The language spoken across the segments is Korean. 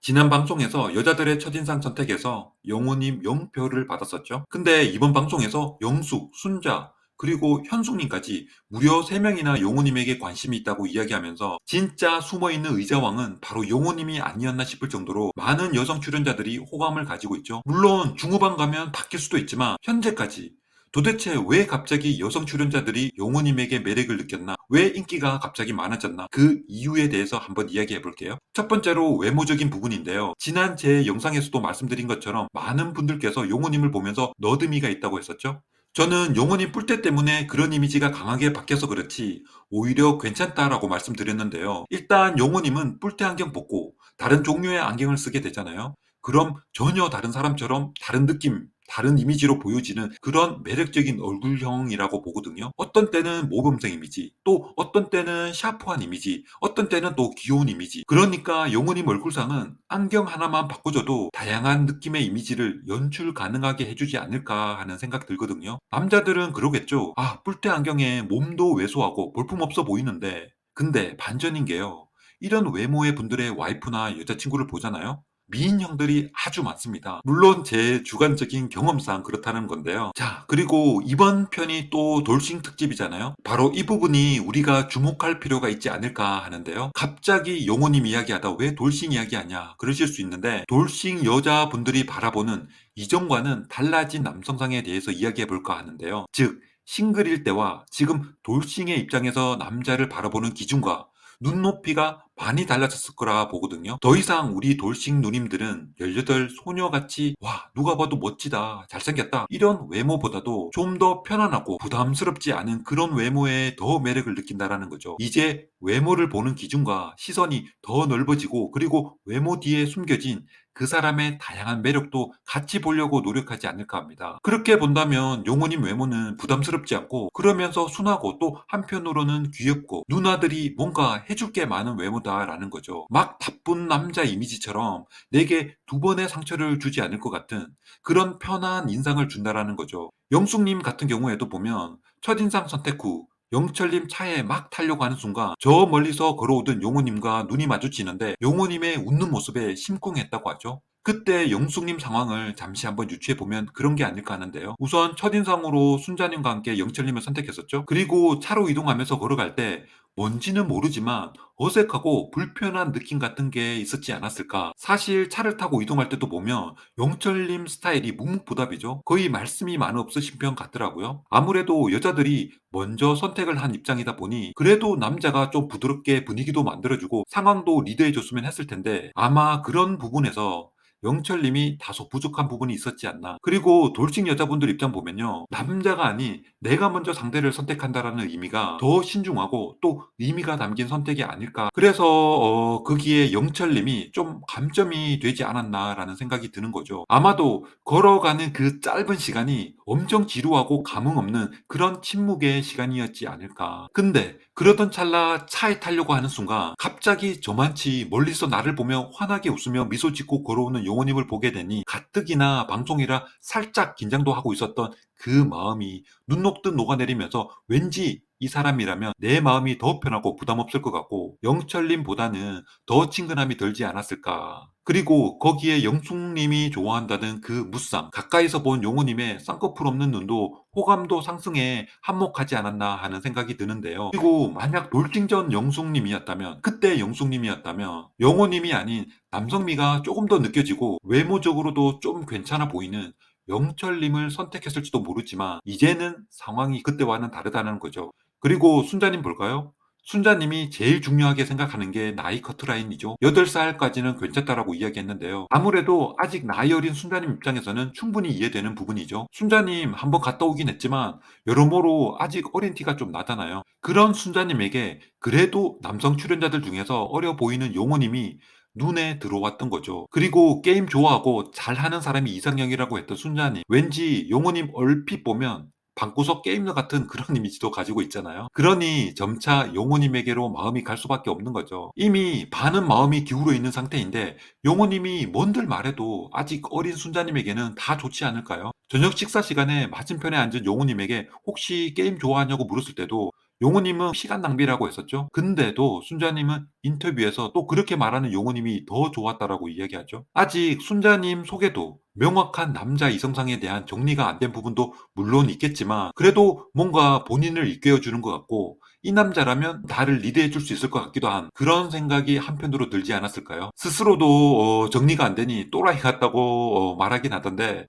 지난 방송에서 여자들의 첫인상 선택에서 영호님 0표를 받았었죠. 근데 이번 방송에서 영숙, 순자, 그리고 현숙님까지 무려 3명이나 영호님에게 관심이 있다고 이야기하면서 진짜 숨어있는 의자왕은 바로 영호님이 아니었나 싶을 정도로 많은 여성 출연자들이 호감을 가지고 있죠. 물론 중후반 가면 바뀔 수도 있지만 현재까지 도대체 왜 갑자기 여성 출연자들이 영호님에게 매력을 느꼈나? 왜 인기가 갑자기 많아졌나? 그 이유에 대해서 한번 이야기해 볼게요. 첫 번째로 외모적인 부분인데요. 지난 제 영상에서도 말씀드린 것처럼 많은 분들께서 영호님을 보면서 너드미가 있다고 했었죠. 저는 영호님 뿔테 때문에 그런 이미지가 강하게 바뀌어서 그렇지 오히려 괜찮다라고 말씀드렸는데요. 일단 영호님은 뿔테 안경 벗고 다른 종류의 안경을 쓰게 되잖아요. 그럼 전혀 다른 사람처럼 다른 느낌, 다른 이미지로 보여지는 그런 매력적인 얼굴형이라고 보거든요. 어떤 때는 모범생 이미지, 또 어떤 때는 샤프한 이미지, 어떤 때는 또 귀여운 이미지. 그러니까 영호님 얼굴상은 안경 하나만 바꿔줘도 다양한 느낌의 이미지를 연출 가능하게 해주지 않을까 하는 생각 들거든요. 남자들은 그러겠죠. 아, 뿔테 안경에 몸도 왜소하고 볼품없어 보이는데. 근데 반전인 게요. 이런 외모의 분들의 와이프나 여자친구를 보잖아요. 미인 형들이 아주 많습니다. 물론 제 주관적인 경험상 그렇다는 건데요. 자, 그리고 이번 편이 또 돌싱 특집이잖아요. 바로 이 부분이 우리가 주목할 필요가 있지 않을까 하는데요. 갑자기 영호님 이야기하다 왜 돌싱 이야기하냐 그러실 수 있는데 돌싱 여자분들이 바라보는 이전과는 달라진 남성상에 대해서 이야기해 볼까 하는데요. 즉 싱글일 때와 지금 돌싱의 입장에서 남자를 바라보는 기준과 눈높이가 많이 달라졌을 거라 보거든요. 더 이상 우리 돌싱 누님들은 18 소녀같이 와 누가 봐도 멋지다 잘생겼다 이런 외모보다도 좀 더 편안하고 부담스럽지 않은 그런 외모에 더 매력을 느낀다라는 거죠. 이제 외모를 보는 기준과 시선이 더 넓어지고 그리고 외모 뒤에 숨겨진 그 사람의 다양한 매력도 같이 보려고 노력하지 않을까 합니다. 그렇게 본다면 용호님 외모는 부담스럽지 않고 그러면서 순하고 또 한편으로는 귀엽고 누나들이 뭔가 해줄 게 많은 외모다라는 거죠. 막 바쁜 남자 이미지처럼 내게 두 번의 상처를 주지 않을 것 같은 그런 편한 인상을 준다라는 거죠. 영숙님 같은 경우에도 보면 첫인상 선택 후 영철님 차에 막 타려고 하는 순간 저 멀리서 걸어오던 용호님과 눈이 마주치는데 용호님의 웃는 모습에 심쿵했다고 하죠. 그때 영숙님 상황을 잠시 한번 유추해보면 그런 게 아닐까 하는데요. 우선 첫인상으로 순자님과 함께 영철님을 선택했었죠. 그리고 차로 이동하면서 걸어갈 때 뭔지는 모르지만 어색하고 불편한 느낌 같은 게 있었지 않았을까. 사실 차를 타고 이동할 때도 보면 영철님 스타일이 묵묵부답이죠. 거의 말씀이 많이 없으신 편 같더라고요. 아무래도 여자들이 먼저 선택을 한 입장이다 보니 그래도 남자가 좀 부드럽게 분위기도 만들어주고 상황도 리드해줬으면 했을 텐데 아마 그런 부분에서 영철님이 다소 부족한 부분이 있었지 않나. 그리고 돌싱 여자분들 입장 보면요. 남자가 아닌 내가 먼저 상대를 선택한다라는 의미가 더 신중하고 또 의미가 담긴 선택이 아닐까. 그래서 거기에 영철님이 좀 감점이 되지 않았나라는 생각이 드는 거죠. 아마도 걸어가는 그 짧은 시간이 엄청 지루하고 감흥 없는 그런 침묵의 시간이었지 않을까. 근데 그러던 찰나 차에 타려고 하는 순간 갑자기 저만치 멀리서 나를 보며 환하게 웃으며 미소 짓고 걸어오는 용호님을 보게 되니 가뜩이나 방송이라 살짝 긴장도 하고 있었던 그 마음이 눈 녹듯 녹아내리면서 왠지 이 사람이라면 내 마음이 더 편하고 부담 없을 것 같고 영철님보다는 더 친근함이 들지 않았을까. 그리고 거기에 영숙님이 좋아한다는 그 무쌍, 가까이서 본 용호님의 쌍꺼풀 없는 눈도 호감도 상승에 한몫하지 않았나 하는 생각이 드는데요. 그리고 만약 돌싱전 영숙님이었다면, 그때 영숙님이었다면 용호님이 아닌 남성미가 조금 더 느껴지고 외모적으로도 좀 괜찮아 보이는 영철님을 선택했을지도 모르지만 이제는 상황이 그때와는 다르다는 거죠. 그리고 순자님 볼까요? 순자님이 제일 중요하게 생각하는 게 나이 커트라인이죠. 8살까지는 괜찮다라고 이야기했는데요. 아무래도 아직 나이 어린 순자님 입장에서는 충분히 이해되는 부분이죠. 순자님 한번 갔다 오긴 했지만 여러모로 아직 어린 티가 좀 나잖아요. 그런 순자님에게 그래도 남성 출연자들 중에서 어려 보이는 용호님이 눈에 들어왔던 거죠. 그리고 게임 좋아하고 잘하는 사람이 이상형이라고 했던 순자님. 왠지 용호님 얼핏 보면 방구석 게임러 같은 그런 이미지도 가지고 있잖아요. 그러니 점차 용호님에게로 마음이 갈 수밖에 없는 거죠. 이미 반은 마음이 기울어 있는 상태인데 용호님이 뭔들 말해도 아직 어린 순자님에게는 다 좋지 않을까요? 저녁 식사 시간에 맞은편에 앉은 용호님에게 혹시 게임 좋아하냐고 물었을 때도 용호님은 시간 낭비라고 했었죠. 근데도 순자님은 인터뷰에서 또 그렇게 말하는 용호님이 더 좋았다라고 이야기하죠. 아직 순자님 속에도 명확한 남자 이성상에 대한 정리가 안 된 부분도 물론 있겠지만 그래도 뭔가 본인을 일깨워 주는 것 같고 이 남자라면 나를 리드해 줄 수 있을 것 같기도 한 그런 생각이 한편으로 들지 않았을까요? 스스로도 정리가 안 되니 또라이 같다고 말하긴 하던데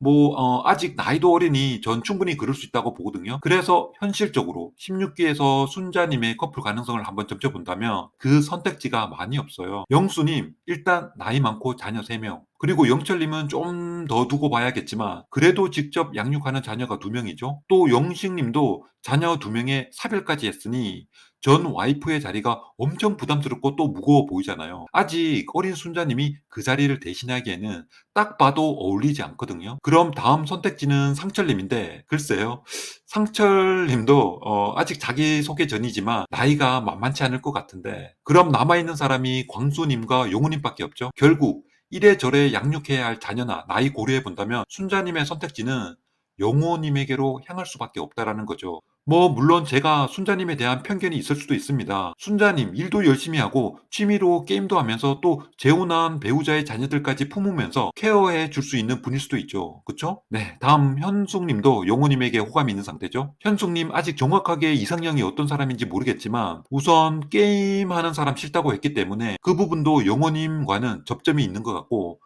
아직 나이도 어리니 전 충분히 그럴 수 있다고 보거든요. 그래서 현실적으로 16기에서 순자님의 커플 가능성을 한번 점쳐본다면 그 선택지가 많이 없어요. 영수님 일단 나이 많고 자녀 3명 그리고 영철님은 좀 더 두고 봐야겠지만 그래도 직접 양육하는 자녀가 2명이죠. 또 영식님도 자녀 2명에 사별까지 했으니 전 와이프의 자리가 엄청 부담스럽고 또 무거워 보이잖아요. 아직 어린 순자님이 그 자리를 대신하기에는 딱 봐도 어울리지 않거든요. 그럼 다음 선택지는 상철님인데 글쎄요. 상철님도 아직 자기소개 전이지만 나이가 만만치 않을 것 같은데 그럼 남아있는 사람이 광수님과 용우님밖에 없죠. 결국 이래저래 양육해야 할 자녀나 나이 고려해 본다면 순자님의 선택지는 영호님에게로 향할 수밖에 없다라는 거죠. 물론 제가 순자님에 대한 편견이 있을 수도 있습니다. 순자님 일도 열심히 하고 취미로 게임도 하면서 또 재혼한 배우자의 자녀들까지 품으면서 케어해 줄 수 있는 분일 수도 있죠. 그쵸? 네, 다음 현숙님도 영호님에게 호감이 있는 상태죠. 현숙님 아직 정확하게 이상형이 어떤 사람인지 모르겠지만 우선 게임하는 사람 싫다고 했기 때문에 그 부분도 영호님과는 접점이 있는 것 같고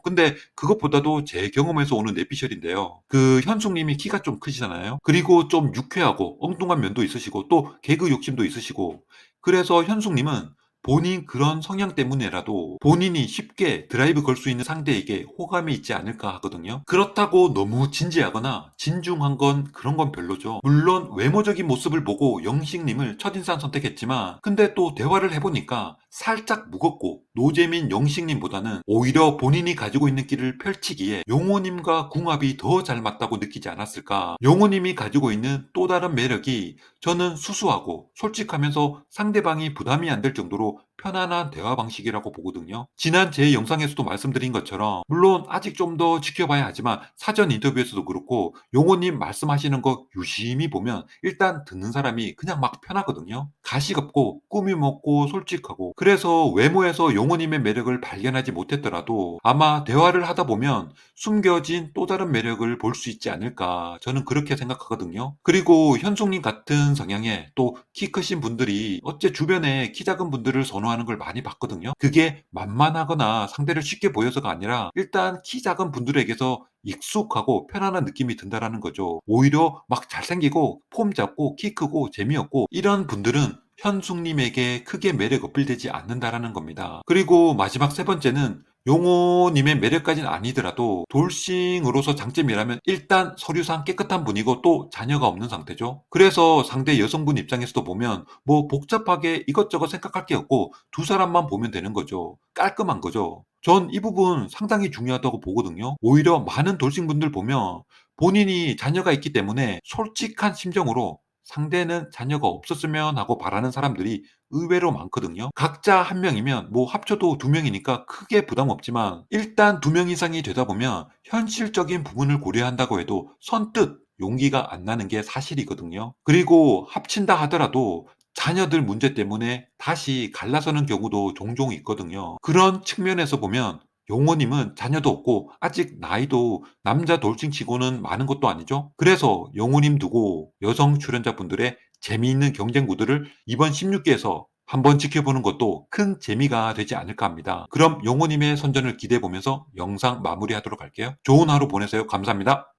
근데 그것보다도 제 경험에서 오는 내피셜인데요. 그 현숙님이 키가 좀 크시잖아요. 그리고 좀 유쾌하고 엉뚱한 면도 있으시고 또 개그 욕심도 있으시고 그래서 현숙님은 본인 그런 성향 때문에라도 본인이 쉽게 드라이브 걸 수 있는 상대에게 호감이 있지 않을까 하거든요. 그렇다고 너무 진지하거나 진중한 건 그런 건 별로죠. 물론 외모적인 모습을 보고 영식님을 첫인상 선택했지만 근데 또 대화를 해보니까 살짝 무겁고 노잼인 영식님보다는 오히려 본인이 가지고 있는 길을 펼치기에 용호님과 궁합이 더 잘 맞다고 느끼지 않았을까. 용호님이 가지고 있는 또 다른 매력이 저는 수수하고 솔직하면서 상대방이 부담이 안 될 정도로 편안한 대화 방식이라고 보거든요. 지난 제 영상에서도 말씀드린 것처럼 물론 아직 좀 더 지켜봐야 하지만 사전 인터뷰에서도 그렇고 용호님 말씀하시는 거 유심히 보면 일단 듣는 사람이 그냥 막 편하거든요. 가식 없고 꾸밈 없고 솔직하고 그래서 외모에서 용호님의 매력을 발견하지 못했더라도 아마 대화를 하다 보면 숨겨진 또 다른 매력을 볼 수 있지 않을까 저는 그렇게 생각하거든요. 그리고 현숙님 같은 성향에 또 키 크신 분들이 어째 주변에 키 작은 분들을 선호하는 걸 많이 봤거든요. 그게 만만하거나 상대를 쉽게 보여서가 아니라 일단 키 작은 분들에게서 익숙하고 편안한 느낌이 든다라는 거죠. 오히려 막 잘생기고 폼 잡고 키 크고 재미없고 이런 분들은 현숙님에게 크게 매력 어필되지 않는다라는 겁니다. 그리고 마지막 세 번째는 용호님의 매력까지는 아니더라도 돌싱으로서 장점이라면 일단 서류상 깨끗한 분이고 또 자녀가 없는 상태죠. 그래서 상대 여성분 입장에서도 보면 복잡하게 이것저것 생각할 게 없고 두 사람만 보면 되는 거죠. 깔끔한 거죠. 전 이 부분 상당히 중요하다고 보거든요. 오히려 많은 돌싱분들 보면 본인이 자녀가 있기 때문에 솔직한 심정으로 상대는 자녀가 없었으면 하고 바라는 사람들이 의외로 많거든요. 각자 한 명이면 합쳐도 두 명이니까 크게 부담 없지만 일단 두 명 이상이 되다 보면 현실적인 부분을 고려한다고 해도 선뜻 용기가 안 나는 게 사실이거든요. 그리고 합친다 하더라도 자녀들 문제 때문에 다시 갈라서는 경우도 종종 있거든요. 그런 측면에서 보면 용호님은 자녀도 없고 아직 나이도 남자 돌싱치고는 많은 것도 아니죠. 그래서 용호님 두고 여성 출연자분들의 재미있는 경쟁 구도를 이번 16기에서 한번 지켜보는 것도 큰 재미가 되지 않을까 합니다. 그럼 용호님의 선전을 기대해 보면서 영상 마무리하도록 할게요. 좋은 하루 보내세요. 감사합니다.